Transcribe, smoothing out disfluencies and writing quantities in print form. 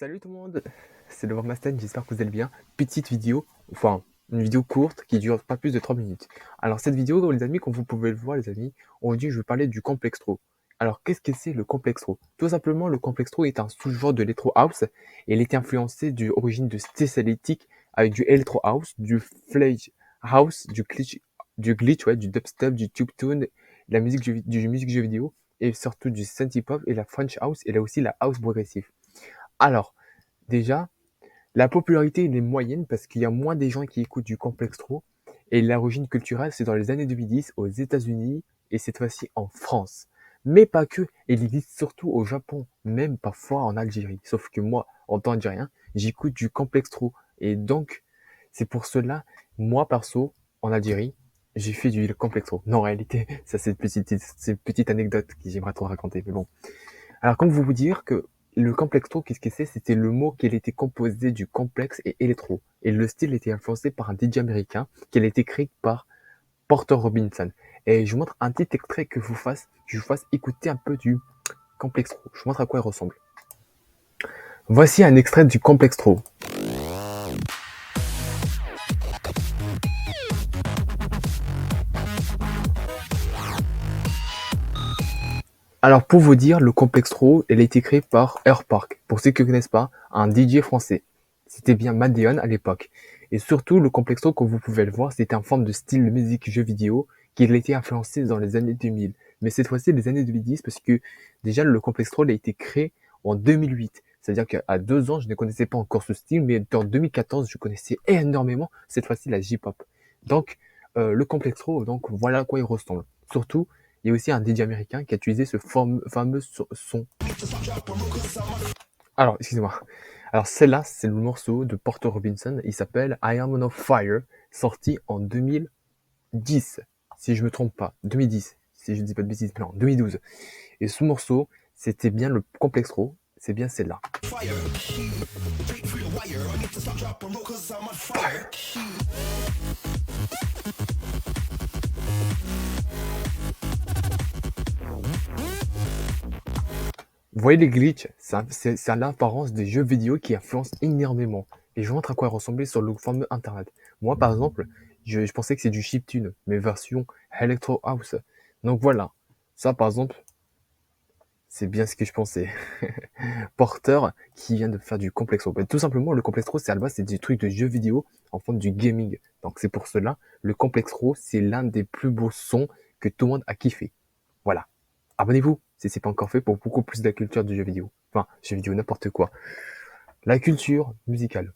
Salut tout le monde, c'est le Wormasten, j'espère que vous allez bien. Petite vidéo, enfin une vidéo courte qui dure pas plus de 3 minutes. Alors cette vidéo, les amis, comme vous pouvez le voir les amis, aujourd'hui je vais parler du Complextro. Alors qu'est-ce que c'est le Complextro? Tout simplement le Complextro est un sous-genre de Electro House et il était influencé d'origine de Stellatic avec du Electro House, du Flage House, du glitch, ouais, du dubstep, du tube tune, la musique du musique jeu vidéo et surtout du synth pop et la French House et là aussi la house progressive. Alors, déjà, la popularité elle est moyenne parce qu'il y a moins des gens qui écoutent du Complextro et l'origine culturelle, c'est dans les années 2010 aux États-Unis et cette fois-ci en France. Mais pas que, il existe surtout au Japon, même parfois en Algérie. Sauf que moi, en tant qu'Algérien, j'écoute du Complextro et donc c'est pour cela, moi perso, en Algérie, j'ai fait du Complextro. Non, en réalité, ça c'est une petite anecdote que j'aimerais trop raconter, mais bon. Alors, comme vous dire que le complextro, qu'est-ce que c'est? C'était le mot qui était composé du complexe et électro. Et le style était influencé par un DJ américain qui a été créé par Porter Robinson. Et je vous montre un petit extrait que je vous fasse écouter un peu du complextro. Je vous montre à quoi il ressemble. Voici un extrait du complextro. Alors, pour vous dire, le complextro, elle a été créé par Air Park. Pour ceux qui ne connaissent pas, un DJ français. C'était bien Madeon à l'époque. Et surtout, le complexo, comme vous pouvez le voir, c'était en forme de style de musique jeu vidéo qui a été influencé dans les années 2000. Mais cette fois-ci, les années 2010, parce que déjà, le complexo a été créé en 2008. C'est-à-dire qu'à 2 ans, je ne connaissais pas encore ce style, mais en 2014, je connaissais énormément, cette fois-ci, la J-pop. Donc, le complexo, donc voilà à quoi il ressemble. Surtout, il y a aussi un DJ américain qui a utilisé ce fameux son. Alors, excusez-moi. Alors, celle-là, c'est le morceau de Porter Robinson. Il s'appelle I Am on Fire, sorti en 2010, si je me trompe pas. 2010, si je dis pas de bêtises. Non, 2012. Et ce morceau, c'était bien le Complextro. C'est bien celle-là. Vous voyez les glitches, c'est l'apparence des jeux vidéo qui influencent énormément. Et je vous montre à quoi ressembler sur le fameux internet. Moi, par exemple, je pensais que c'est du chiptune, mais version Electro House. Donc voilà, ça par exemple, c'est bien ce que je pensais. Porter qui vient de faire du complexo. Ben, tout simplement, le complexo, c'est à la base, c'est des trucs de jeux vidéo en forme du gaming. Donc c'est pour cela, le complexo, c'est l'un des plus beaux sons que tout le monde a kiffé. Voilà. Abonnez-vous si c'est pas encore fait pour beaucoup plus de la culture du jeu vidéo. Enfin, jeu vidéo, n'importe quoi. La culture musicale.